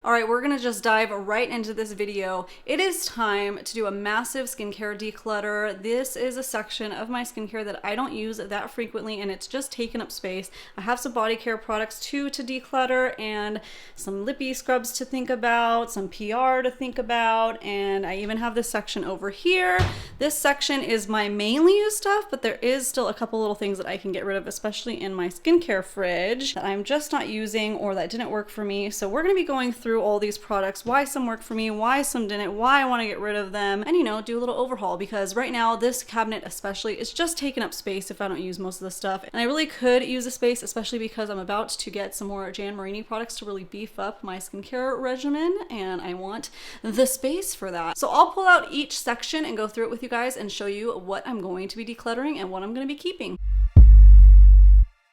All right, we're gonna just dive right into this video. It is time to do a massive skincare declutter. This is a section of my skincare that I don't use that frequently and it's just taken up space. I have some body care products too to declutter and some lippy scrubs to think about, some PR to think about, and I even have this section over here. This section is my mainly used stuff, but there is still a couple little things that I can get rid of, especially in my skincare fridge that I'm just not using or that didn't work for me. So we're gonna be going through all these products, why some work for me, why some didn't, why I want to get rid of them, and do a little overhaul, because right now this cabinet especially is just taking up space if I don't use most of the stuff, and I really could use the space, especially because I'm about to get some more Jan Marini products to really beef up my skincare regimen, and I want the space for that. So I'll pull out each section and go through it with you guys and show you what I'm going to be decluttering and what I'm going to be keeping.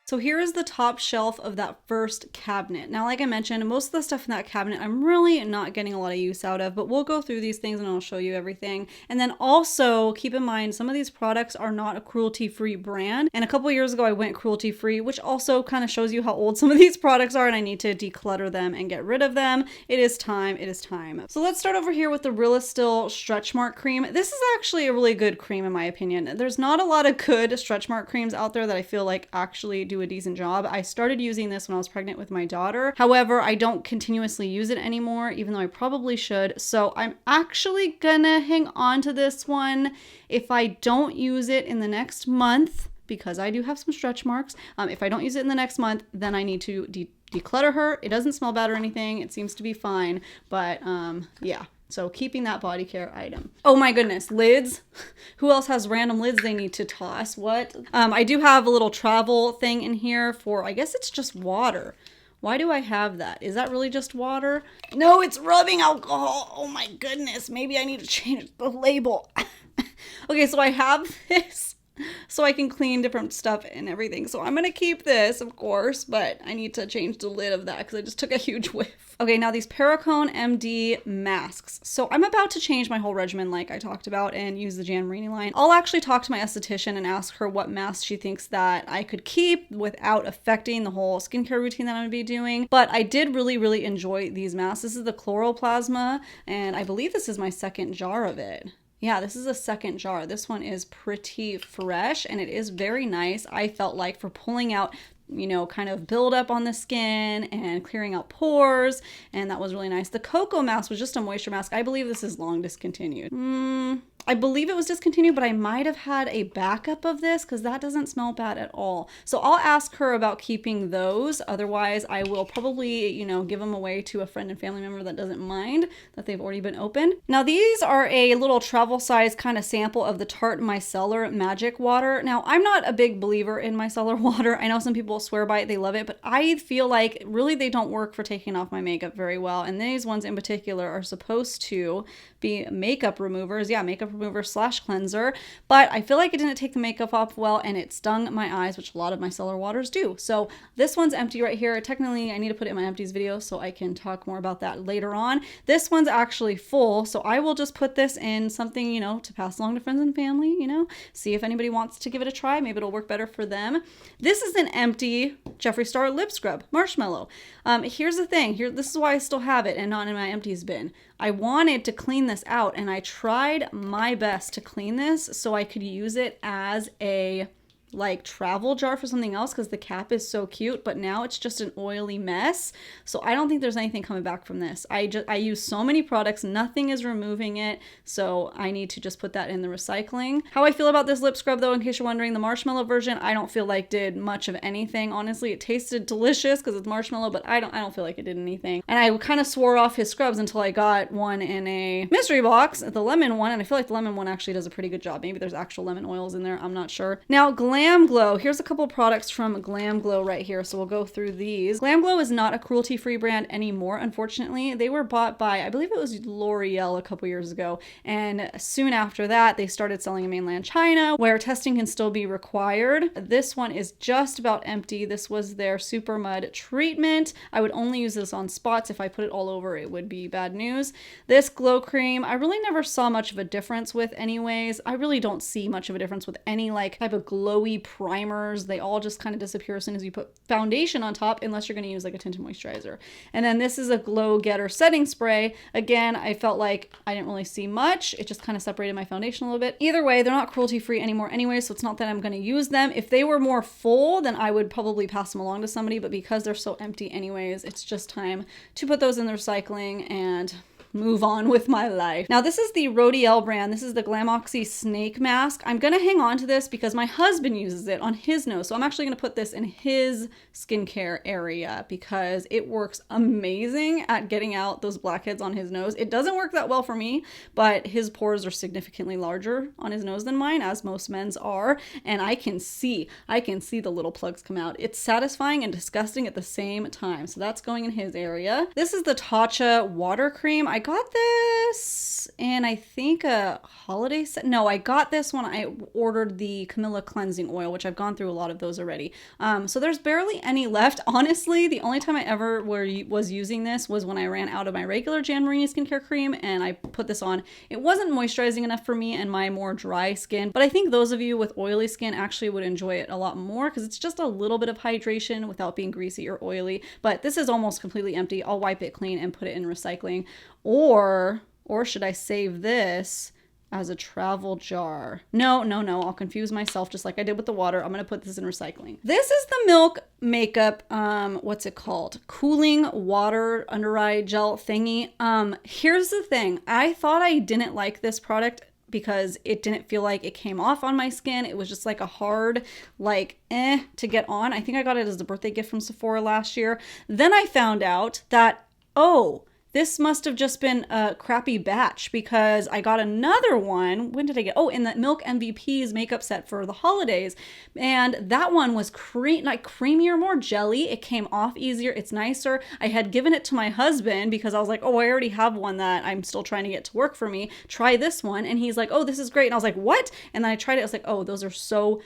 So here is the top shelf of that first cabinet. Now, like I mentioned, most of the stuff in that cabinet I'm really not getting a lot of use out of, but we'll go through these things and I'll show you everything. And then also keep in mind, some of these products are not a cruelty-free brand. And a couple years ago I went cruelty-free, which also kind of shows you how old some of these products are, and I need to declutter them and get rid of them. It is time, it is time. So let's start over here with the Realistil Stretch Mark Cream. This is actually a really good cream in my opinion. There's not a lot of good stretch mark creams out there that I feel like actually do a decent job. I started using this when I was pregnant with my daughter. However, I don't continuously use it anymore, even though I probably should. So I'm actually gonna hang on to this one. If I don't use it in the next month, because I do have some stretch marks, if I don't use it in the next month, then I need to declutter her. It doesn't smell bad or anything. It seems to be fine, but yeah. So keeping that body care item. Oh my goodness, lids. Who else has random lids they need to toss? What? I do have a little travel thing in here for, I guess it's just water. Why do I have that? Is that really just water? No, it's rubbing alcohol. Oh my goodness. Maybe I need to change the label. Okay, so I have this so I can clean different stuff and everything. So I'm gonna keep this, of course, but I need to change the lid of that because I just took a huge whiff. Okay, now these Perricone MD masks. So I'm about to change my whole regimen like I talked about and use the Jan Marini line. I'll actually talk to my esthetician and ask her what masks she thinks that I could keep without affecting the whole skincare routine that I'm gonna be doing. But I did really enjoy these masks. This is the Chloroplasma, and I believe this is my second jar of it. Yeah, this is a second jar. This one is pretty fresh and it is very nice. I felt like for pulling out, kind of buildup on the skin and clearing out pores, and that was really nice. The Cocoa mask was just a moisture mask. I believe this is long discontinued. I believe it was discontinued, but I might have had a backup of this because that doesn't smell bad at all. So I'll ask her about keeping those. Otherwise, I will probably, give them away to a friend and family member that doesn't mind that they've already been opened. Now, these are a little travel size kind of sample of the Tarte Micellar Magic Water. Now, I'm not a big believer in micellar water. I know some people swear by it, they love it, but I feel like really they don't work for taking off my makeup very well. And these ones in particular are supposed to be makeup removers. Yeah, makeup remover / cleanser, but I feel like it didn't take the makeup off well and it stung my eyes, which a lot of micellar waters do. So this one's empty right here. Technically, I need to put it in my empties video so I can talk more about that later on. This one's actually full, so I will just put this in something, to pass along to friends and family, see if anybody wants to give it a try. Maybe it'll work better for them. This is an empty Jeffree Star lip scrub, Marshmallow. Here's the thing. This is why I still have it and not in my empties bin. I wanted to clean this out and I tried my best to clean this so I could use it as a travel jar for something else because the cap is so cute, but now it's just an oily mess. So I don't think there's anything coming back from this. I use so many products, nothing is removing it, so I need to just put that in the recycling. How I feel about this lip scrub though, in case you're wondering, the marshmallow version I don't feel like did much of anything. Honestly, it tasted delicious because it's marshmallow, but I don't feel like it did anything. And I kind of swore off his scrubs until I got one in a mystery box, the lemon one, and I feel like the lemon one actually does a pretty good job. Maybe there's actual lemon oils in there, I'm not sure. Now, Glam Glow. Here's a couple products from Glam Glow right here, so we'll go through these. Glam Glow is not a cruelty-free brand anymore, unfortunately. They were bought by, I believe it was L'Oreal a couple years ago, and soon after that, they started selling in mainland China, where testing can still be required. This one is just about empty. This was their Super Mud treatment. I would only use this on spots. If I put it all over, it would be bad news. This glow cream, I really never saw much of a difference with anyways. I really don't see much of a difference with any type of glowy glowy primers. They all just kind of disappear as soon as you put foundation on top, unless you're going to use like a tinted moisturizer. And then this is a Glow Getter setting spray. Again, I felt like I didn't really see much. It just kind of separated my foundation a little bit. Either way, they're not cruelty free anymore anyway, so it's not that I'm going to use them. If they were more full, then I would probably pass them along to somebody, but because they're so empty anyways, it's just time to put those in the recycling and move on with my life. Now this is the Rodiel brand. This is the Glamoxy Snake Mask. I'm gonna hang on to this because my husband uses it on his nose. So I'm actually gonna put this in his skincare area because it works amazing at getting out those blackheads on his nose. It doesn't work that well for me, but his pores are significantly larger on his nose than mine, as most men's are. And I can see the little plugs come out. It's satisfying and disgusting at the same time. So that's going in his area. This is the Tatcha water cream. I got this in, I think, a holiday set. No, I got this when I ordered the Camilla cleansing oil, which I've gone through a lot of those already. So there's barely any left. Honestly, the only time I ever was using this was when I ran out of my regular Jan Marini skincare cream and I put this on. It wasn't moisturizing enough for me and my more dry skin, but I think those of you with oily skin actually would enjoy it a lot more because it's just a little bit of hydration without being greasy or oily. But this is almost completely empty. I'll wipe it clean and put it in recycling. Or should I save this as a travel jar? No, I'll confuse myself just like I did with the water. I'm going to put this in recycling. This is the Milk Makeup, what's it called? Cooling water under eye gel thingy. Here's the thing. I thought I didn't like this product because it didn't feel like it came off on my skin. It was just like a hard, like, to get on. I think I got it as a birthday gift from Sephora last year. Then I found out that, this must have just been a crappy batch because I got another one. When did I get? Oh, in the Milk MVP's makeup set for the holidays. And that one was creamier, more jelly. It came off easier. It's nicer. I had given it to my husband because I was like, oh, I already have one that I'm still trying to get to work for me. Try this one. And he's like, oh, this is great. And I was like, what? And then I tried it. I was like, oh, those are so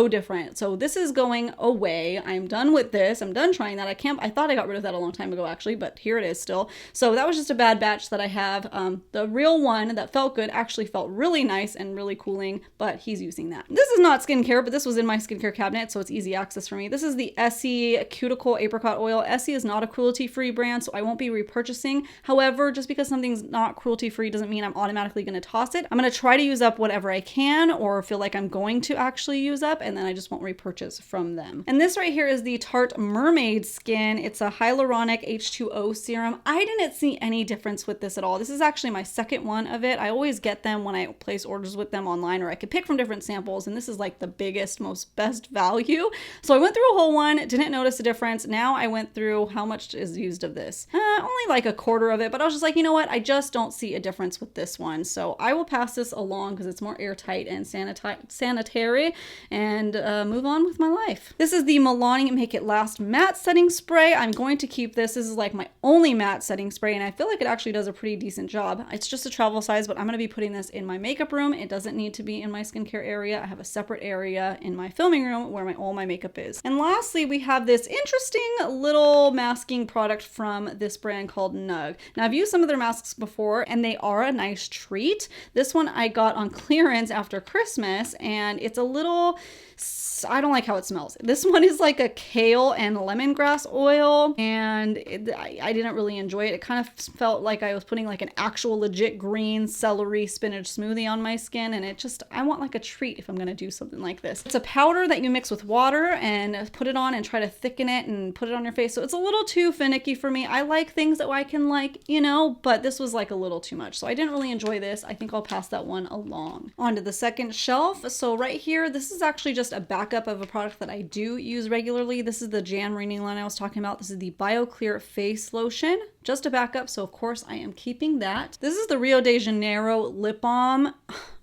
different. So this is going away. I'm done with this. I'm done trying that. I thought I got rid of that a long time ago actually, but here it is still. So that was just a bad batch that I have. The real one that felt good actually felt really nice and really cooling, but he's using that. This is not skincare, but this was in my skincare cabinet, so it's easy access for me. This is the Essie Cuticle Apricot Oil. Essie is not a cruelty-free brand, so I won't be repurchasing. However, just because something's not cruelty-free doesn't mean I'm automatically going to toss it. I'm going to try to use up whatever I can or feel like I'm going to actually use up, and then I just won't repurchase from them. And this right here is the Tarte Mermaid Skin. It's a Hyaluronic H2O Serum. I didn't see any difference with this at all. This is actually my second one of it. I always get them when I place orders with them online, or I could pick from different samples, and this is like the biggest, best value. So I went through a whole one, didn't notice a difference. Now I went through how much is used of this. Only like a quarter of it, but I was just like, you know what? I just don't see a difference with this one. So I will pass this along because it's more airtight and sanitary and move on with my life. This is the Milani Make It Last Matte Setting Spray. I'm going to keep this. This is like my only matte setting spray, and I feel like it actually does a pretty decent job. It's just a travel size, but I'm going to be putting this in my makeup room. It doesn't need to be in my skincare area. I have a separate area in my filming room where all my makeup is. And lastly, we have this interesting little masking product from this brand called Nug. Now, I've used some of their masks before, and they are a nice treat. This one I got on clearance after Christmas, and it's a little... I don't like how it smells. This one is like a kale and lemongrass oil, and I didn't really enjoy it. It kind of felt like I was putting like an actual legit green celery spinach smoothie on my skin, and I want like a treat if I'm gonna do something like this. It's a powder that you mix with water and put it on and try to thicken it and put it on your face. So it's a little too finicky for me. I like things that I can but this was like a little too much. So I didn't really enjoy this. I think I'll pass that one along. On to the second shelf. So right here, this is actually just a backup of a product that I do use regularly. This is the Jan Marini line I was talking about. This is the BioClear Face Lotion. Just a backup, so of course I am keeping that. This is the Rio de Janeiro lip balm.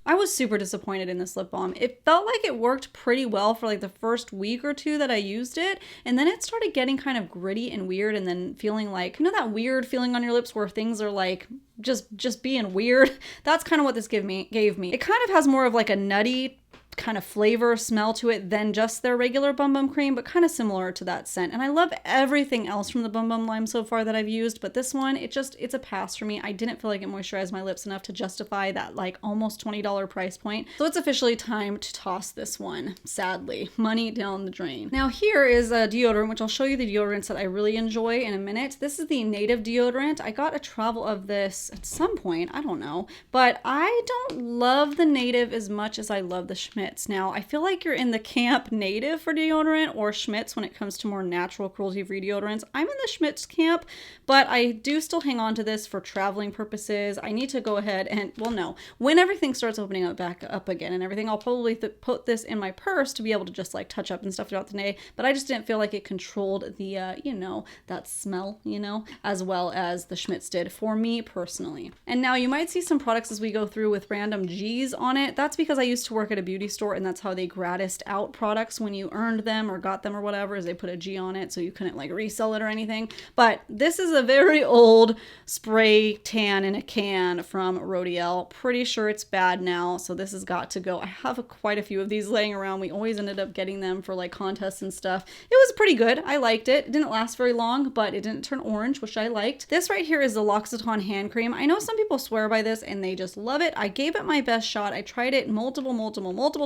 I was super disappointed in this lip balm. It felt like it worked pretty well for like the first week or two that I used it, and then it started getting kind of gritty and weird, and then feeling like, you know, that weird feeling on your lips where things are like just being weird. That's kind of what this gave me. It kind of has more of like a nutty kind of flavor smell to it than just their regular Bum Bum cream, but kind of similar to that scent. And I love everything else from the Bum Bum Lime so far that I've used, but this one, it's a pass for me. I didn't feel like it moisturized my lips enough to justify that like almost $20 price point. So it's officially time to toss this one, sadly. Money down the drain. Now here is a deodorant, which I'll show you the deodorants that I really enjoy in a minute. This is the Native deodorant. I got a travel of this at some point, I don't know, but I don't love the Native as much as I love the Schmidt's. Now, I feel like you're in the camp Native for deodorant or Schmidt's when it comes to more natural cruelty-free deodorants. I'm in the Schmidt's camp, but I do still hang on to this for traveling purposes. I need to go ahead and, well, no, when everything starts opening up back up again and everything, I'll probably put this in my purse to be able to just like touch up and stuff throughout the day, but I just didn't feel like it controlled the, you know, that smell, you know, as well as the Schmidt's did for me personally. And now you might see some products as we go through with random G's on it. That's because I used to work at a beauty store and that's how they gratised out products when you earned them or got them or whatever, is they put a G on it so you couldn't like resell it or anything. But this is a very old spray tan in a can from Rodiel. Pretty sure it's bad now, so this has got to go. I have quite a few of these laying around. We always ended up getting them for like contests and stuff. It was pretty good. I liked it. It didn't last very long, but it didn't turn orange, which I liked. This right here is the L'Occitane hand cream. I know some people swear by this and they just love it. I gave it my best shot. I tried it multiple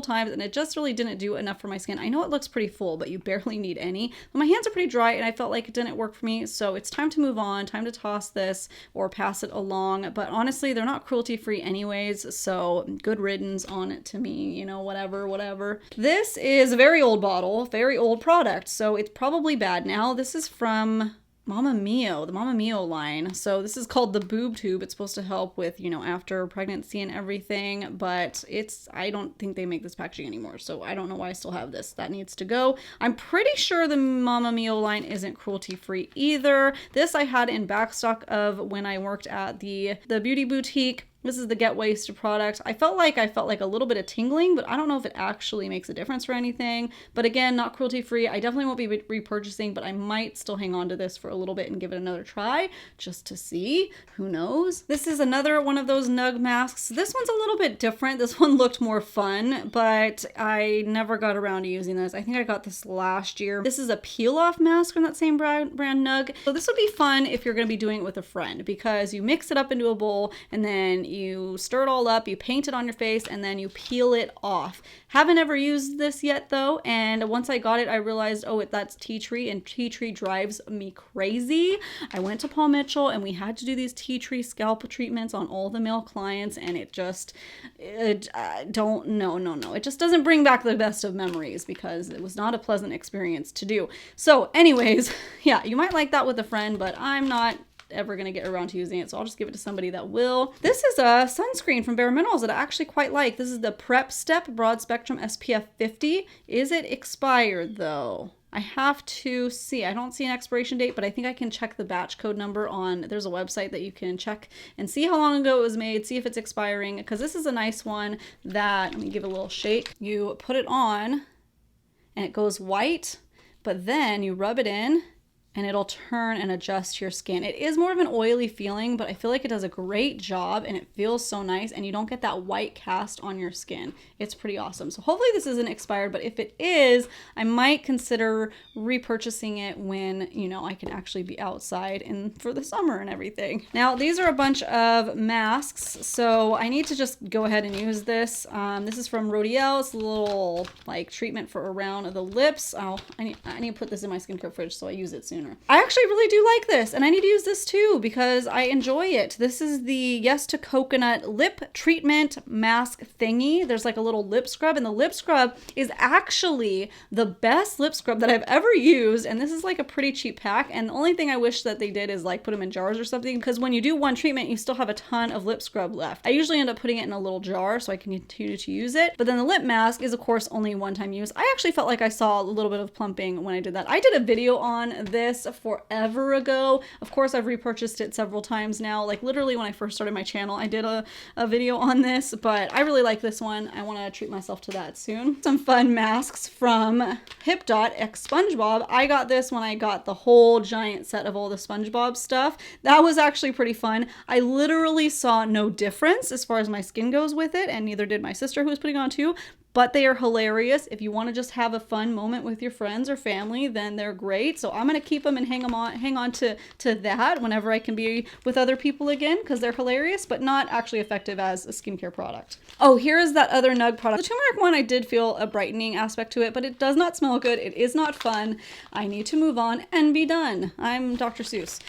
times and it just really didn't do enough for my skin. I know it looks pretty full, but you barely need any. But my hands are pretty dry and I felt like it didn't work for me, so it's time to move on, time to toss this or pass it along. But honestly, they're not cruelty free anyways, so good riddance on it to me, you know, whatever. This is a very old bottle, very old product, so it's probably bad now. This is from Mama Mio, the Mama Mio line. So this is called the boob tube. It's supposed to help with, you know, after pregnancy and everything, but I don't think they make this packaging anymore. So I don't know why I still have this. That needs to go. I'm pretty sure the Mama Mio line isn't cruelty free either. This I had in backstock of when I worked at the beauty boutique. This is the Get Wasted product. I felt like a little bit of tingling, but I don't know if it actually makes a difference or anything. But again, not cruelty free. I definitely won't be repurchasing, but I might still hang on to this for a little bit and give it another try just to see. Who knows? This is another one of those Nug masks. This one's a little bit different. This one looked more fun, but I never got around to using this. I think I got this last year. This is a peel off mask from that same brand Nug. So this would be fun if you're going to be doing it with a friend, because you mix it up into a bowl and then you stir it all up, you paint it on your face, and then you peel it off. Haven't ever used this yet though, and once I got it, I realized, oh, that's tea tree, and tea tree drives me crazy. I went to Paul Mitchell and we had to do these tea tree scalp treatments on all the male clients, and it just, it just doesn't bring back the best of memories because it was not a pleasant experience to do. So anyways, yeah, you might like that with a friend, but I'm not ever gonna get around to using it, so I'll just give it to somebody that will. This is a sunscreen from Bare Minerals that I actually quite like. This is the Prep Step Broad Spectrum SPF 50. Is it expired though? I have to see. I don't see an expiration date, but I think I can check the batch code number on, there's a website that you can check and see how long ago it was made, see if it's expiring, because this is a nice one that, let me give it a little shake. You put it on and it goes white, but then you rub it in and it'll turn and adjust your skin. It is more of an oily feeling, but I feel like it does a great job and it feels so nice, and you don't get that white cast on your skin. It's pretty awesome. So hopefully this isn't expired, but if it is, I might consider repurchasing it when, you know, I can actually be outside and for the summer and everything. Now, these are a bunch of masks, so I need to just go ahead and use this. This is from Rodiel. It's a little like treatment for around the lips. I need to put this in my skincare fridge so I use it soon. I actually really do like this, and I need to use this too because I enjoy it. This is the Yes to Coconut Lip Treatment Mask thingy. There's like a little lip scrub, and the lip scrub is actually the best lip scrub that I've ever used, and this is like a pretty cheap pack, and the only thing I wish that they did is like put them in jars or something, because when you do one treatment, you still have a ton of lip scrub left. I usually end up putting it in a little jar so I can continue to use it, but then the lip mask is of course only one-time use. I actually felt like I saw a little bit of plumping when I did that. I did a video on this forever ago. Of course, I've repurchased it several times now. Like literally when I first started my channel, I did a video on this, but I really like this one. I want to treat myself to that soon. Some fun masks from Hip Dot X SpongeBob. I got this when I got the whole giant set of all the SpongeBob stuff. That was actually pretty fun. I literally saw no difference as far as my skin goes with it, and neither did my sister who was putting on too. but they are hilarious. If you want to just have a fun moment with your friends or family, then they're great. So I'm going to keep them and hang on to that whenever I can be with other people again, because they're hilarious, but not actually effective as a skincare product. Oh, here is that other Nug product. The turmeric one, I did feel a brightening aspect to it, but it does not smell good. It is not fun. I need to move on and be done. I'm Dr. Seuss.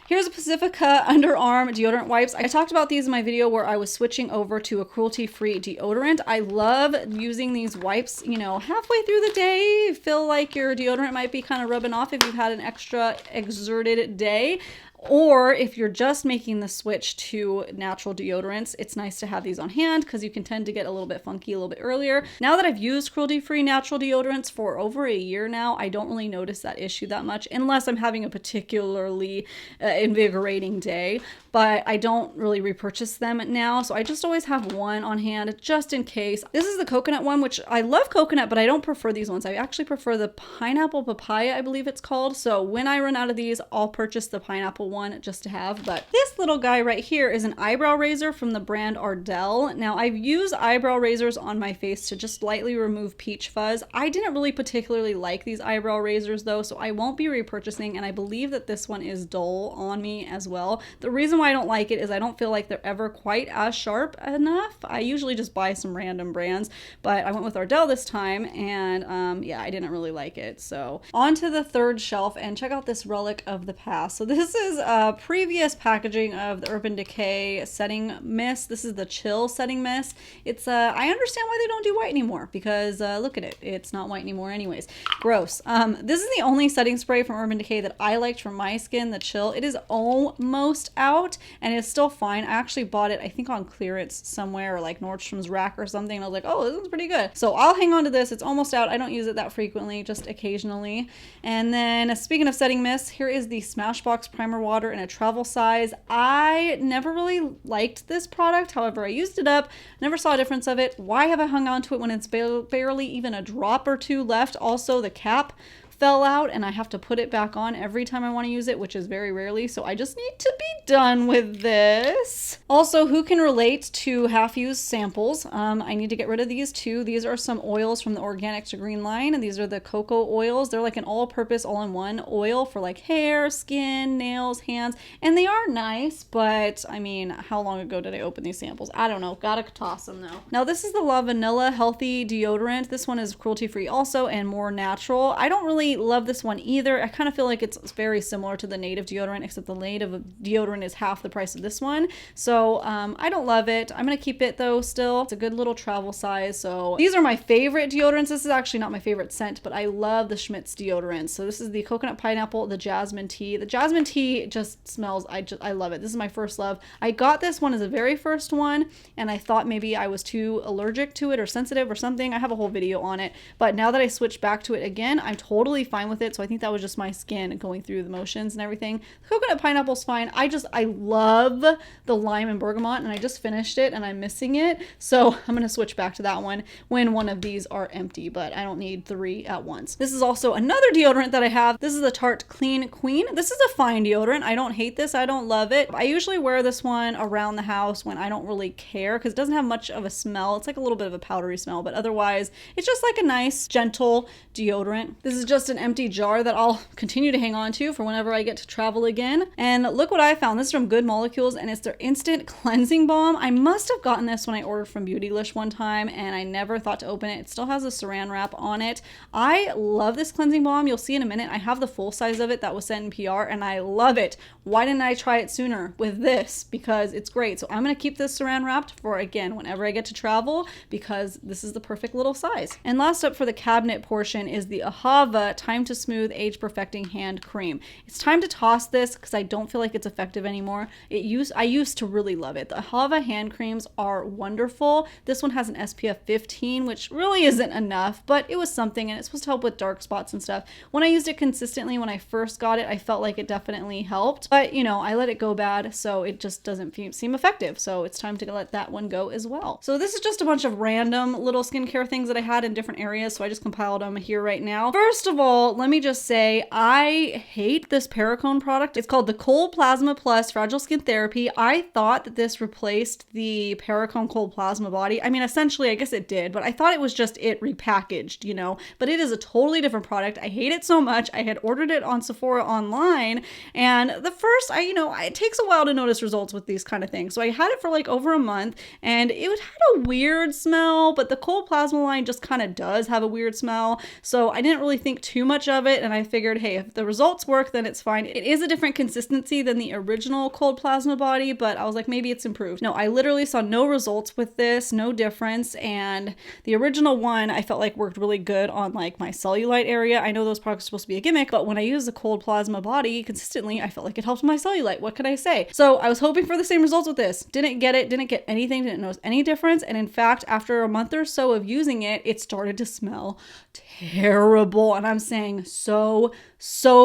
Here's a Pacifica underarm deodorant wipes. I talked about these in my video where I was switching over to a cruelty-free deodorant. I love using these wipes, you know, halfway through the day. Feel like your deodorant might be kind of rubbing off if you've had an extra exerted day. Or if you're just making the switch to natural deodorants, it's nice to have these on hand because you can tend to get a little bit funky a little bit earlier. Now that I've used cruelty-free natural deodorants for over a year now, I don't really notice that issue that much unless I'm having a particularly invigorating day. But I don't really repurchase them now, so I just always have one on hand just in case. This is the coconut one, which I love coconut, but I don't prefer these ones. I actually prefer the pineapple papaya, I believe it's called. So when I run out of these, I'll purchase the pineapple one just to have. But this little guy right here is an eyebrow razor from the brand Ardell. Now I've used eyebrow razors on my face to just lightly remove peach fuzz. I didn't really particularly like these eyebrow razors though, so I won't be repurchasing, and I believe that this one is dull on me as well. The reason why I don't like it is I don't feel like they're ever quite as sharp enough. I usually just buy some random brands, but I went with Ardell this time, and yeah, I didn't really like it. So on to the third shelf, and check out this relic of the past. So this is previous packaging of the Urban Decay setting mist. This is the chill setting mist. It's I understand why they don't do white anymore, because look at it, it's not white anymore anyways. Gross. This is the only setting spray from Urban Decay that I liked for my skin, the chill. It is almost out and it's still fine. I actually bought it, I think, on clearance somewhere, or like Nordstrom's rack or something, and I was like, oh, this one's pretty good. So I'll hang on to this. It's almost out. I don't use it that frequently, just occasionally. And then speaking of setting mist, here is the Smashbox Primer Water in a travel size. I never really liked this product. However, I used it up, never saw a difference of it. Why have I hung on to it when it's barely even a drop or two left? Also, the cap fell out and I have to put it back on every time I want to use it, which is very rarely. So I just need to be done with this. Also, who can relate to half-used samples? I need to get rid of these too. These are some oils from the Organic to Green line, and these are the cocoa oils. They're like an all-purpose, all-in-one oil for like hair, skin, nails, hands, and they are nice, but I mean, how long ago did I open these samples? I don't know. Gotta toss them though. Now this is the La Vanilla Healthy Deodorant. This one is cruelty-free also and more natural. I don't really love this one either. I kind of feel like it's very similar to the native deodorant, except the native deodorant is half the price of this one. So I don't love it. I'm gonna keep it though still. It's a good little travel size. So these are my favorite deodorants. This is actually not my favorite scent, but I love the Schmidt's deodorant. So this is the coconut pineapple, the jasmine tea. The jasmine tea just smells, I love it. This is my first love. I got this one as the very first one, and I thought maybe I was too allergic to it or sensitive or something. I have a whole video on it, but now that I switched back to it again, I'm totally fine with it. So I think that was just my skin going through the motions and everything. The coconut pineapple's fine. I love the lime and bergamot, and I just finished it and I'm missing it. So I'm going to switch back to that one when one of these are empty, but I don't need 3 at once. This is also another deodorant that I have. This is the Tarte Clean Queen. This is a fine deodorant. I don't hate this. I don't love it. I usually wear this one around the house when I don't really care, because it doesn't have much of a smell. It's like a little bit of a powdery smell, but otherwise it's just like a nice, gentle deodorant. This is just an empty jar that I'll continue to hang on to for whenever I get to travel again. And look what I found. This is from Good Molecules, and it's their instant cleansing balm. I must have gotten this when I ordered from Beautylish one time, and I never thought to open it. It still has a saran wrap on it. I love this cleansing balm. You'll see in a minute. I have the full size of it that was sent in PR, and I love it. Why didn't I try it sooner with this? Because it's great. So I'm going to keep this saran wrapped for, again, whenever I get to travel, because this is the perfect little size. And last up for the cabinet portion is the Ahava Time to Smooth Age Perfecting Hand Cream. It's time to toss this because I don't feel like it's effective anymore. I used to really love it. The Ahava hand creams are wonderful. This one has an SPF 15, which really isn't enough, but it was something, and it's supposed to help with dark spots and stuff. When I used it consistently when I first got it, I felt like it definitely helped, but you know, I let it go bad, so it just doesn't seem effective. So it's time to let that one go as well. So this is just a bunch of random little skincare things that I had in different areas, so I just compiled them here right now. First of all, let me just say, I hate this Perricone product. It's called the Cold Plasma Plus Fragile Skin Therapy. I thought that this replaced the Perricone Cold Plasma Body. I mean, essentially, I guess it did, but I thought it was just it repackaged, you know, but it is a totally different product. I hate it so much. I had ordered it on Sephora online, and the first, it takes a while to notice results with these kind of things. So I had it for like over a month, and it had a weird smell, but the Cold Plasma line just kind of does have a weird smell. So I didn't really think too much of it, and I figured, hey, if the results work, then it's fine. It is a different consistency than the original Cold Plasma Body, but I was like, maybe it's improved. No, I literally saw no results with this, no difference, and the original one I felt like worked really good on like my cellulite area. I know those products are supposed to be a gimmick, but when I use the Cold Plasma Body consistently, I felt like it helped my cellulite. What could I say? So I was hoping for the same results with this. Didn't get it, didn't get anything, didn't notice any difference, and in fact, after a month or so of using it, it started to smell terrible, and I'm saying so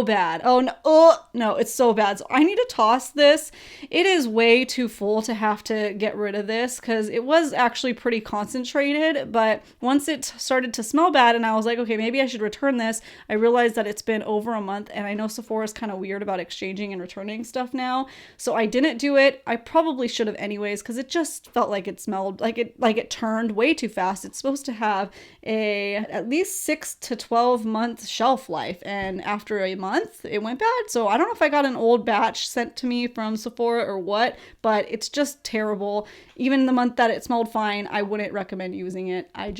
bad. Oh no, it's so bad. So I need to toss this. It is way too full to have to get rid of this because it was actually pretty concentrated, but once it started to smell bad and I was like, okay, maybe I should return this, I realized that it's been over a month, and I know Sephora is kind of weird about exchanging and returning stuff now, so I didn't do it. I probably should have anyways because it just felt like it smelled like it turned way too fast. It's supposed to have at least 6 to 12 month shelf life, and after a month it went bad. So I don't know if I got an old batch sent to me from Sephora or what, but it's just terrible. Even the month that it smelled fine, I wouldn't recommend using it. I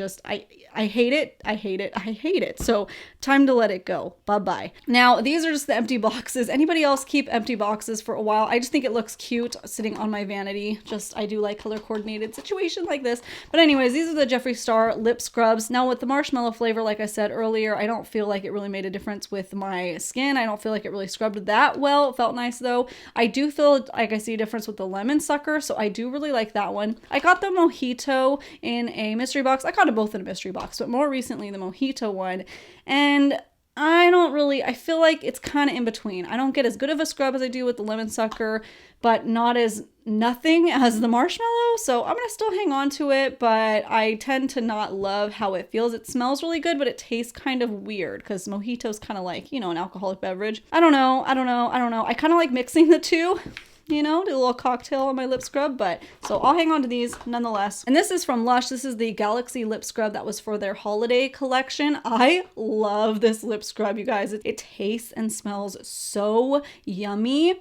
hate it. I hate it. I hate it. So time to let it go. Bye-bye. Now, these are just the empty boxes. Anybody else keep empty boxes for a while? I just think it looks cute sitting on my vanity. I do like color coordinated situations like this. But anyways, these are the Jeffree Star lip scrubs. Now with the marshmallow flavor, like I said earlier, I don't feel like it really made a difference with my skin. I don't feel like it really scrubbed that well. It felt nice though. I do feel like I see a difference with the lemon sucker, so I do really like that one. I got the mojito in a mystery box. I got it both in a mystery box, but more recently the mojito one, and I feel like it's kind of in between. I don't get as good of a scrub as I do with the lemon sucker, but not as nothing as the marshmallow. So I'm going to still hang on to it, but I tend to not love how it feels. It smells really good, but it tastes kind of weird because mojito's kind of like, an alcoholic beverage. I don't know. I kind of like mixing the two. Do a little cocktail on my lip scrub, but so I'll hang on to these nonetheless. And this is from Lush. This is the Galaxy lip scrub that was for their holiday collection. I love this lip scrub, you guys. It tastes and smells so yummy.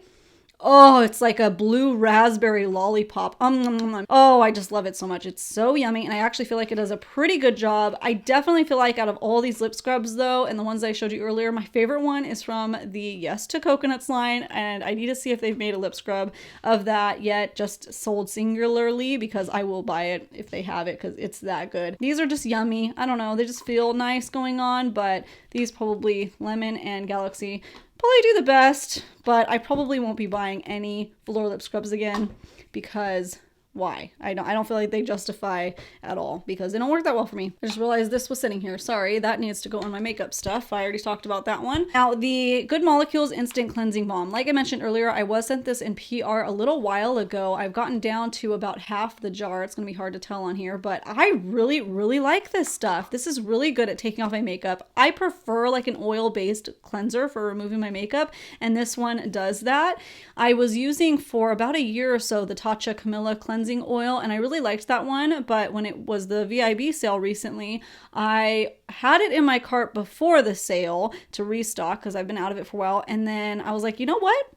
Oh, it's like a blue raspberry lollipop. Oh, I just love it so much. It's so yummy, and I actually feel like it does a pretty good job. I definitely feel like out of all these lip scrubs though, and the ones I showed you earlier, my favorite one is from the Yes to Coconuts line, and I need to see if they've made a lip scrub of that yet, just sold singularly, because I will buy it if they have it because it's that good. These are just yummy. I don't know, they just feel nice going on, but these probably, Lemon and Galaxy, probably do the best, but I probably won't be buying any velour lip scrubs again because why? I don't feel like they justify at all because they don't work that well for me. I just realized this was sitting here. Sorry, that needs to go on my makeup stuff. I already talked about that one. Now, the Good Molecules Instant Cleansing Balm. Like I mentioned earlier, I was sent this in PR a little while ago. I've gotten down to about half the jar. It's going to be hard to tell on here, but I really, really like this stuff. This is really good at taking off my makeup. I prefer like an oil-based cleanser for removing my makeup, and this one does that. I was using for about a year or so the Tatcha Camilla cleansing oil, and I really liked that one, but when it was the VIB sale recently, I had it in my cart before the sale to restock because I've been out of it for a while, and then I was like, you know what?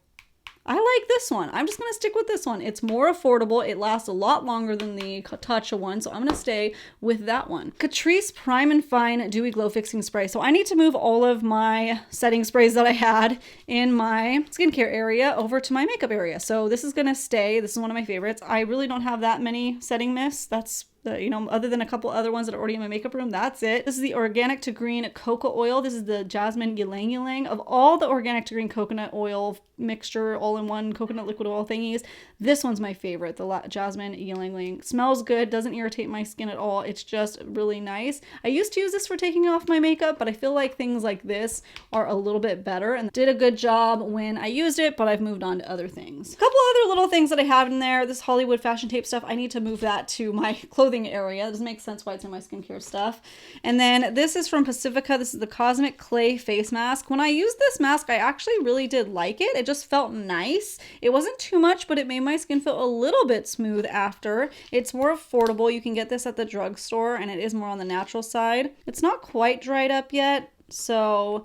I like this one. I'm just going to stick with this one. It's more affordable. It lasts a lot longer than the Tatcha one, so I'm going to stay with that one. Catrice Prime and Fine Dewy Glow Fixing Spray. So I need to move all of my setting sprays that I had in my skincare area over to my makeup area. So this is going to stay. This is one of my favorites. I really don't have that many setting mists. That's other than a couple other ones that are already in my makeup room, that's it. This is the Organic to Green Cocoa Oil. This is the Jasmine Ylang Ylang. Of all the Organic to Green coconut oil mixture, all-in-one coconut liquid oil thingies, this one's my favorite, the Jasmine Ylang Ylang. Smells good, doesn't irritate my skin at all. It's just really nice. I used to use this for taking off my makeup, but I feel like things like this are a little bit better and did a good job when I used it, but I've moved on to other things. A couple other little things that I have in there. This Hollywood fashion tape stuff, I need to move that to my clothing clothing area. It doesn't make sense why it's in my skincare stuff. And then this is from Pacifica. This is the Cosmic Clay Face Mask. When I used this mask, I actually really did like it. It just felt nice. It wasn't too much, but it made my skin feel a little bit smooth after. It's more affordable. You can get this at the drugstore, and it is more on the natural side. It's not quite dried up yet, so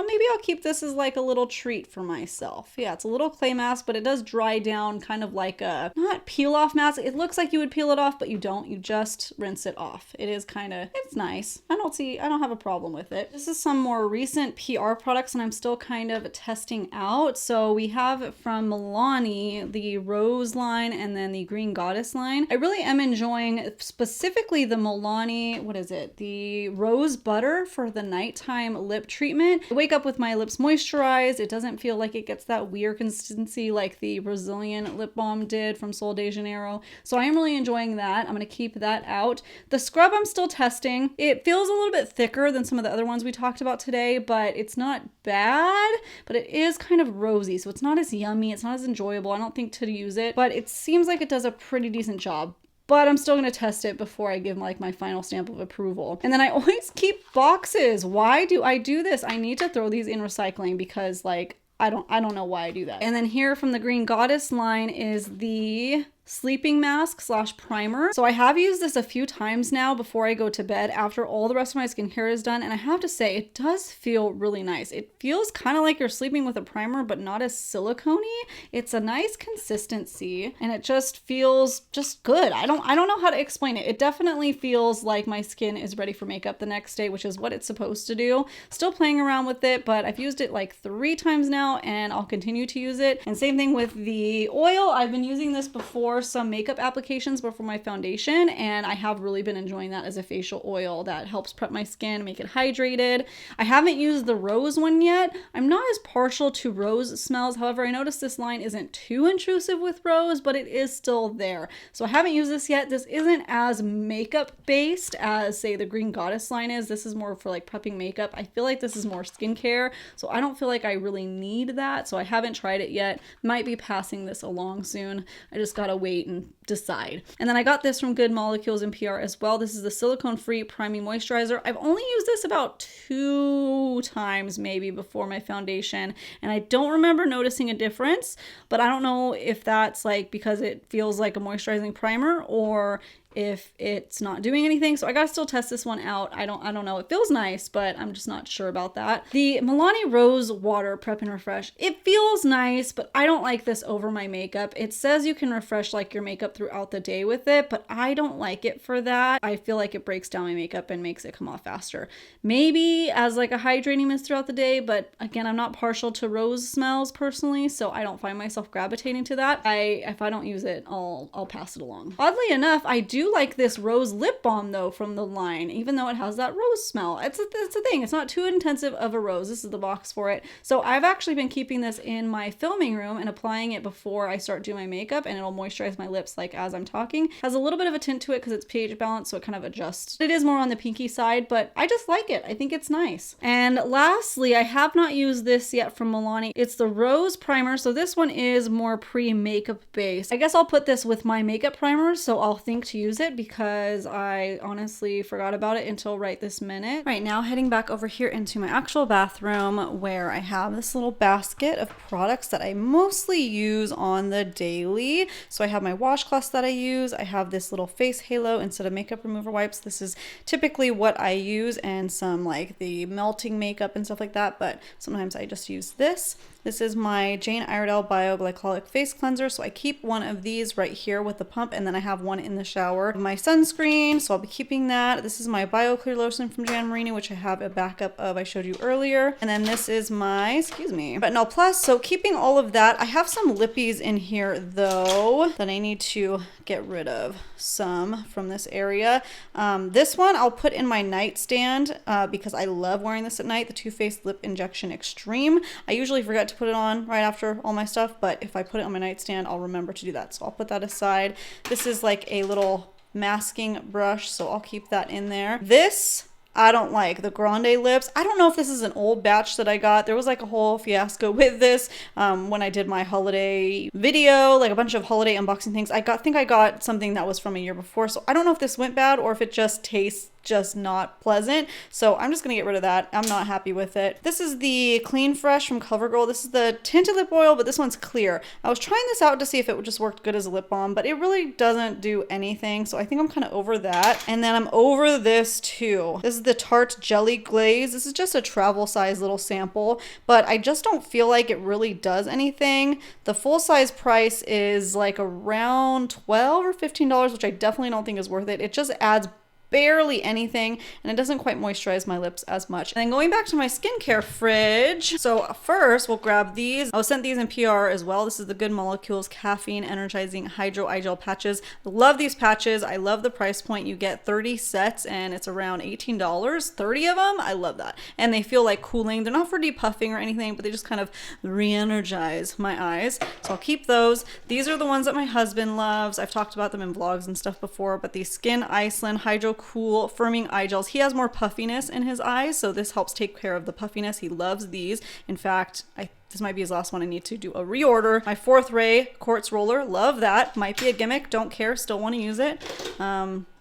maybe I'll keep this as like a little treat for myself. Yeah, it's a little clay mask, but it does dry down kind of like a, not peel off mask. It looks like you would peel it off, but you don't. You just rinse it off. It is kind of, it's nice. I don't have a problem with it. This is some more recent PR products, and I'm still kind of testing out. So we have from Milani, the Rose line and then the Green Goddess line. I really am enjoying specifically the Milani, what is it? The Rose Butter for the nighttime lip treatment. I wake up with my lips moisturized. It doesn't feel like it gets that weird consistency like the Brazilian lip balm did from Sol de Janeiro. So I am really enjoying that. I'm going to keep that out. The scrub I'm still testing. It feels a little bit thicker than some of the other ones we talked about today, but it's not bad, but it is kind of rosy. So it's not as yummy. It's not as enjoyable, I don't think, to use it, but it seems like it does a pretty decent job. But I'm still going to test it before I give like my final stamp of approval. And then I always keep boxes. Why do I do this? I need to throw these in recycling because like, I don't know why I do that. And then here from the Green Goddess line is the sleeping mask / primer. So I have used this a few times now before I go to bed after all the rest of my skincare is done, and I have to say it does feel really nice. It feels kind of like you're sleeping with a primer, but not as silicone-y. It's a nice consistency and it just feels just good. I don't know how to explain it. It definitely feels like my skin is ready for makeup the next day, which is what it's supposed to do. Still playing around with it, but I've used it like 3 times now and I'll continue to use it. And same thing with the oil. I've been using this before some makeup applications before my foundation, and I have really been enjoying that as a facial oil that helps prep my skin, make it hydrated. I haven't used the rose one yet. I'm not as partial to rose smells. However, I noticed this line isn't too intrusive with rose, but it is still there. So I haven't used this yet. This isn't as makeup based as say the Green Goddess line is. This is more for like prepping makeup. I feel like this is more skincare, so I don't feel like I really need that. So I haven't tried it yet. Might be passing this along soon. I just gotta wait and decide. And then I got this from Good Molecules in PR as well. This is the silicone-free priming moisturizer. I've only used this about 2 times maybe before my foundation, and I don't remember noticing a difference, but I don't know if that's like because it feels like a moisturizing primer or if it's not doing anything. So I gotta still test this one out. I don't know. It feels nice, but I'm just not sure about that. The Milani Rose Water Prep and Refresh. It feels nice, but I don't like this over my makeup. It says you can refresh like your makeup throughout the day with it, but I don't like it for that. I feel like it breaks down my makeup and makes it come off faster. Maybe as like a hydrating mist throughout the day, but again, I'm not partial to rose smells personally, so I don't find myself gravitating to that. If I don't use it, I'll pass it along. Oddly enough, I do like this rose lip balm though from the line, even though it has that rose smell. It's a thing. It's not too intensive of a rose. This is the box for it. So I've actually been keeping this in my filming room and applying it before I start doing my makeup, and it'll moisturize my lips like as I'm talking. Has a little bit of a tint to it because it's pH balanced, so it kind of adjusts. It is more on the pinky side, but I just like it. I think it's nice. And lastly, I have not used this yet from Milani. It's the Rose Primer. So this one is more pre-makeup based. I guess I'll put this with my makeup primers, so I'll think to use it because I honestly forgot about it until right this minute. Right now, heading back over here into my actual bathroom where I have this little basket of products that I mostly use on the daily. So I have my washcloths that I use. I have this little face halo instead of makeup remover wipes. This is typically what I use, and some like the melting makeup and stuff like that, but sometimes I just use this. This is my Jane Iredale Bio-Glycolic Face Cleanser. So I keep one of these right here with the pump, and then I have one in the shower. My sunscreen, so I'll be keeping that. This is my Bio Clear Lotion from Jan Marini, which I have a backup of I showed you earlier. And then this is my, Retinol Plus. So keeping all of that. I have some lippies in here though that I need to get rid of some from this area. This one I'll put in my nightstand because I love wearing this at night, the Too Faced Lip Injection Extreme. I usually forget to put it on right after all my stuff, but if I put it on my nightstand, I'll remember to do that. So I'll put that aside. This is like a little masking brush, so I'll keep that in there. This I don't like the Grande lips. I don't know if this is an old batch that I got. There was like a whole fiasco with this when I did my holiday video, like a bunch of holiday unboxing things. I think I got something that was from a year before, so I don't know if this went bad or if it just tastes just not pleasant. So I'm just gonna get rid of that. I'm not happy with it. This is the Clean Fresh from CoverGirl. This is the tinted lip oil, but this one's clear. I was trying this out to see if it just worked good as a lip balm, but it really doesn't do anything. So I think I'm kind of over that. And then I'm over this too. This is the Tarte Jelly Glaze. This is just a travel size little sample, but I just don't feel like it really does anything. The full size price is like around $12 or $15, which I definitely don't think is worth it. It just adds barely anything, and it doesn't quite moisturize my lips as much. And then going back to my skincare fridge, so first we'll grab these. I was sent these in PR as well. This is the Good Molecules Caffeine Energizing Hydro Eye Gel Patches. Love these patches. I love the price point. You get 30 sets and it's around $18. 30 of them. I love that. And they feel like cooling. They're not for depuffing or anything, but they just kind of re-energize my eyes. So I'll keep those. These are the ones that my husband loves. I've talked about them in vlogs and stuff before, but these Skin Iceland Hydro Cool Firming Eye Gels. He has more puffiness in his eyes, so this helps take care of the puffiness. He loves these. In fact, this might be his last one. I need to do a reorder. My Fourth Ray Quartz Roller. Love that. Might be a gimmick. Don't care. Still want to use it.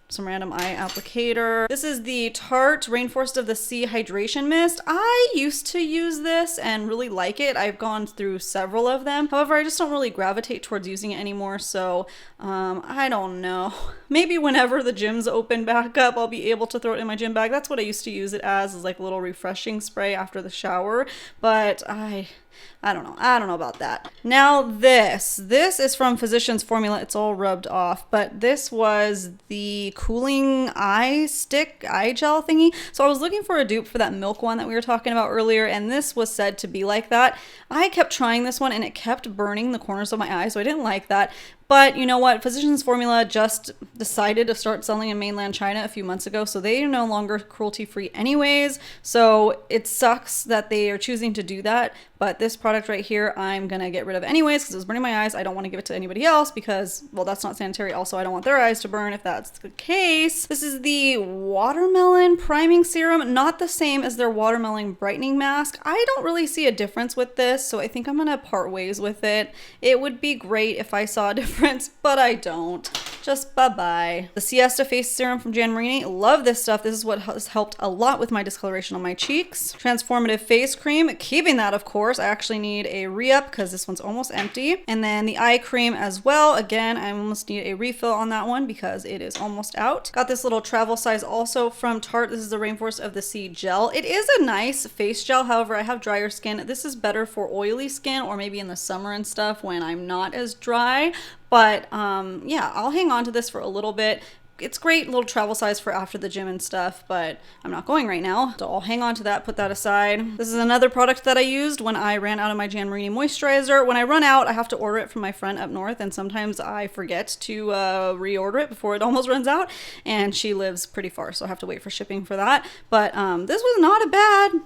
Some random eye applicator. This is the Tarte Rainforest of the Sea Hydration Mist. I used to use this and really like it. I've gone through several of them. However, I just don't really gravitate towards using it anymore. So I don't know. Maybe whenever the gyms open back up, I'll be able to throw it in my gym bag. That's what I used to use it as, is like a little refreshing spray after the shower. But I don't know. I don't know about that. Now this is from Physicians Formula. It's all rubbed off, but this was the cooling eye stick, eye gel thingy. So I was looking for a dupe for that milk one that we were talking about earlier, and this was said to be like that. I kept trying this one and it kept burning the corners of my eyes, so I didn't like that. But you know what? Physicians Formula just decided to start selling in mainland China a few months ago, so they are no longer cruelty-free anyways. So it sucks that they are choosing to do that. But this product right here, I'm gonna get rid of anyways because it was burning my eyes. I don't want to give it to anybody else because, well, that's not sanitary. Also, I don't want their eyes to burn if that's the case. This is the Watermelon Priming Serum, not the same as their Watermelon Brightening Mask. I don't really see a difference with this, so I think I'm gonna part ways with it. It would be great if I saw a difference, but I don't. Just bye-bye. The Siesta Face Serum from Jan Marini. Love this stuff. This is what has helped a lot with my discoloration on my cheeks. Transformative Face Cream. Keeping that, of course. I actually need a re-up because this one's almost empty. And then the eye cream as well. Again, I almost need a refill on that one because it is almost out. Got this little travel size also from Tarte. This is the Rainforest of the Sea Gel. It is a nice face gel. However, I have drier skin. This is better for oily skin or maybe in the summer and stuff when I'm not as dry. But yeah, I'll hang on to this for a little bit. It's great little travel size for after the gym and stuff, but I'm not going right now. So I'll hang on to that, put that aside. This is another product that I used when I ran out of my Jan Marini moisturizer. When I run out, I have to order it from my friend up north, and sometimes I forget to reorder it before it almost runs out, and she lives pretty far, so I have to wait for shipping for that. But this was not a bad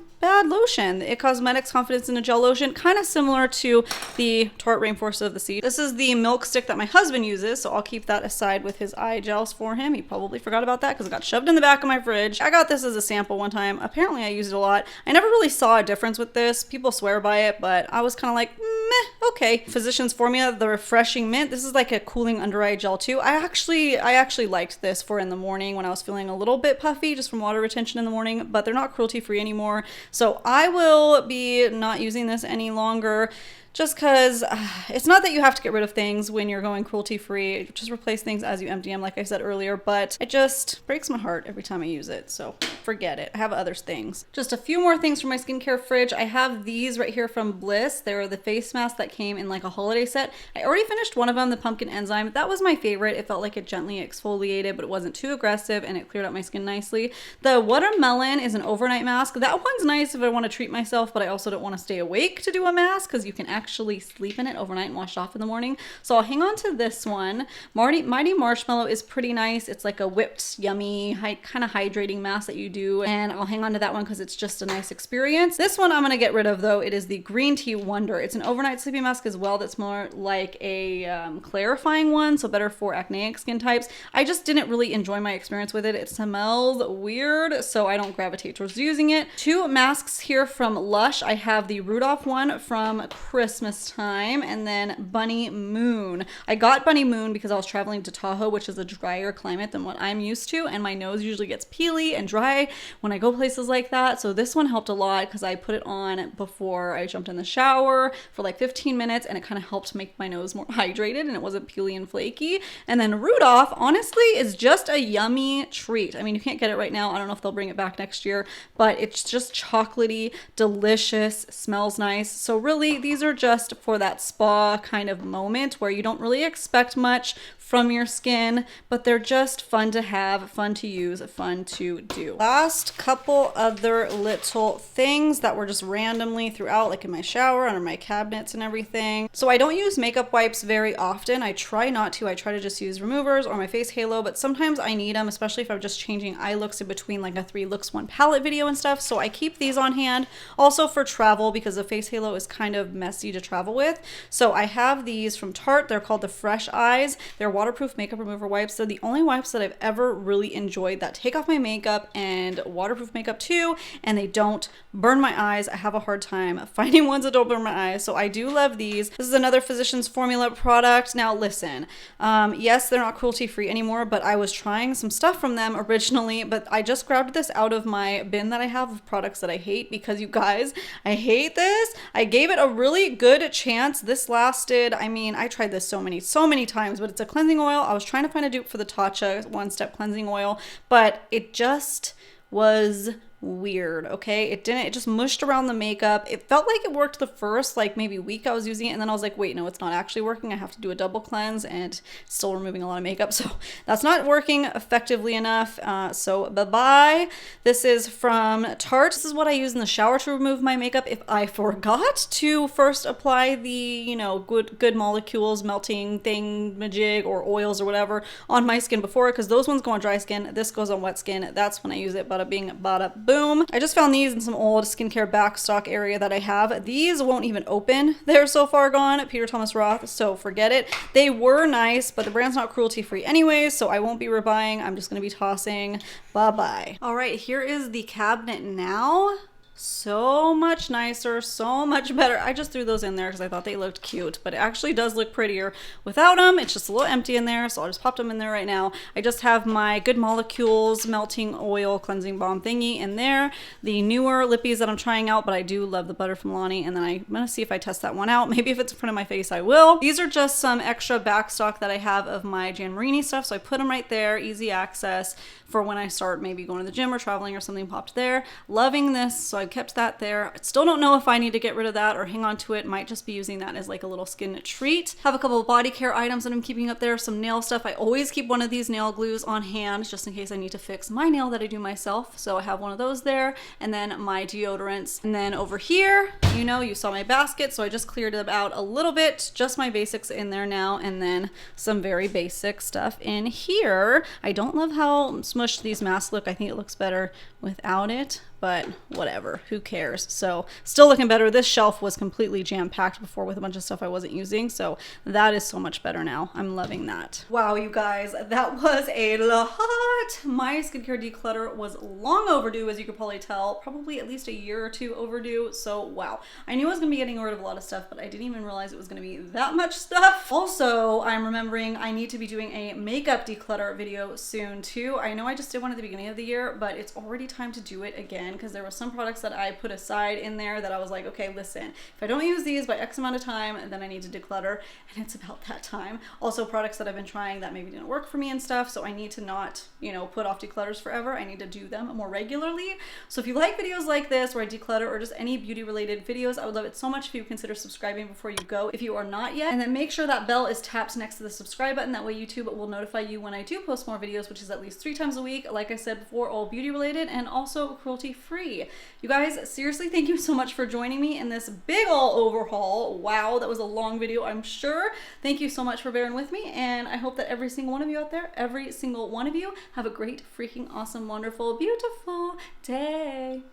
lotion. The It Cosmetics Confidence in a Gel Lotion, kind of similar to the Tarte Rainforest of the Sea. This is the milk stick that my husband uses, so I'll keep that aside with his eye gels for him. He probably forgot about that because it got shoved in the back of my fridge. I got this as a sample one time. Apparently I used it a lot. I never really saw a difference with this. People swear by it, but I was kind of like, meh, okay. Physicians Formula, the Refreshing Mint. This is like a cooling under eye gel too. I actually liked this for in the morning when I was feeling a little bit puffy just from water retention in the morning, but they're not cruelty free anymore. So I will be not using this any longer. Just because it's not that you have to get rid of things when you're going cruelty free. Just replace things as you empty them, like I said earlier, but it just breaks my heart every time I use it, so forget it. I have other things. Just a few more things from my skincare fridge. I have these right here from Bliss. They're the face masks that came in like a holiday set. I already finished one of them, the Pumpkin Enzyme. That was my favorite. It felt like it gently exfoliated, but it wasn't too aggressive and it cleared up my skin nicely. The Watermelon is an overnight mask. That one's nice if I want to treat myself, but I also don't want to stay awake to do a mask because you can actually actually sleep in it overnight and wash it off in the morning. So I'll hang on to this one. Mighty Marshmallow is pretty nice. It's like a whipped, yummy, kind of hydrating mask that you do. And I'll hang on to that one because it's just a nice experience. This one I'm going to get rid of though. It is the Green Tea Wonder. It's an overnight sleeping mask as well. That's more like a clarifying one. So better for acneic skin types. I just didn't really enjoy my experience with it. It smells weird, so I don't gravitate towards using it. Two masks here from Lush. I have the Rudolph one from Christmas time, and then Bunny Moon. I got Bunny Moon because I was traveling to Tahoe, which is a drier climate than what I'm used to, and my nose usually gets peely and dry when I go places like that. So this one helped a lot because I put it on before I jumped in the shower for like 15 minutes, and it kind of helped make my nose more hydrated and it wasn't peely and flaky. And then Rudolph, honestly, is just a yummy treat. I mean, you can't get it right now. I don't know if they'll bring it back next year, but it's just chocolatey, delicious, smells nice. So really, these are just for that spa kind of moment where you don't really expect much from your skin, but they're just fun to have, fun to use, fun to do. Last couple other little things that were just randomly throughout, like in my shower, under my cabinets and everything. So I don't use makeup wipes very often. I try not to. I try to just use removers or my face halo, but sometimes I need them, especially if I'm just changing eye looks in between like a 3 looks 1 palette video and stuff. So I keep these on hand. Also for travel, because the face halo is kind of messy to travel with. So I have these from Tarte. They're called the Fresh Eyes. They're waterproof makeup remover wipes. They're the only wipes that I've ever really enjoyed that take off my makeup and waterproof makeup too, and they don't burn my eyes. I have a hard time finding ones that don't burn my eyes, so I do love these. This is another Physicians Formula product. Now listen, yes, they're not cruelty free anymore, but I was trying some stuff from them originally, but I just grabbed this out of my bin that I have of products that I hate because you guys, I hate this. I gave it a really good chance. This lasted, I mean, I tried this so many times, but it's a cleansing oil. I was trying to find a dupe for the Tatcha One Step Cleansing Oil, but it just was weird. Okay, it just mushed around the makeup. It felt like it worked the first like maybe week I was using it, and then I was like, wait, no, it's not actually working. I have to do a double cleanse and still removing a lot of makeup, so that's not working effectively enough. So bye-bye. This is from Tarte. This is what I use in the shower to remove my makeup if I forgot to first apply the, you know, good molecules melting thing majig or oils or whatever on my skin before, because those ones go on dry skin. This goes on wet skin. That's when I use it. Bada bing, bada boom. I just found these in some old skincare backstock area that I have. These won't even open. They're so far gone. Peter Thomas Roth, so forget it. They were nice, but the brand's not cruelty free anyways, so I won't be rebuying. I'm just going to be tossing. Bye-bye. All right, here is the cabinet now. So much nicer, so much better. I just threw those in there because I thought they looked cute, but it actually does look prettier without them. It's just a little empty in there, so I'll just pop them in there right now. I just have my Good Molecules melting oil cleansing balm thingy in there, the newer lippies that I'm trying out, but I do love the Butter from Lonnie, and then I'm gonna see if I test that one out. Maybe if it's in front of my face, I will. These are just some extra backstock that I have of my Jan Marini stuff, so I put them right there, easy access for when I start maybe going to the gym or traveling or something popped there. Loving this, so I kept that there. I still don't know if I need to get rid of that or hang on to it. Might just be using that as like a little skin treat. Have a couple of body care items that I'm keeping up there, some nail stuff. I always keep one of these nail glues on hand just in case I need to fix my nail that I do myself. So I have one of those there, and then my deodorants. And then over here, you know, you saw my basket, so I just cleared it out a little bit, just my basics in there now, and then some very basic stuff in here. I don't love how smushed these masks look. I think it looks better without it, but whatever, who cares? So still looking better. This shelf was completely jam-packed before with a bunch of stuff I wasn't using, so that is so much better now. I'm loving that. Wow, you guys, that was a lot. My skincare declutter was long overdue, as you could probably tell, probably at least a year or two overdue. So wow, I knew I was gonna be getting rid of a lot of stuff, but I didn't even realize it was gonna be that much stuff. Also, I'm remembering I need to be doing a makeup declutter video soon too. I know I just did one at the beginning of the year, but it's already time to do it again because there were some products that I put aside in there that I was like, okay, listen, if I don't use these by X amount of time, then I need to declutter, and it's about that time. Also products that I've been trying that maybe didn't work for me and stuff, so I need to not, you know, put off declutters forever. I need to do them more regularly. So if you like videos like this where I declutter or just any beauty related videos, I would love it so much if you consider subscribing before you go if you are not yet, and then make sure that bell is tapped next to the subscribe button. That way YouTube will notify you when I do post more videos, which is at least 3 times a week. Like I said before, all beauty related and also cruelty free. You guys, seriously, thank you so much for joining me in this big ol' overhaul. Wow, that was a long video, I'm sure. Thank you so much for bearing with me, and I hope that every single one of you out there, every single one of you, have a great, freaking awesome, wonderful, beautiful day.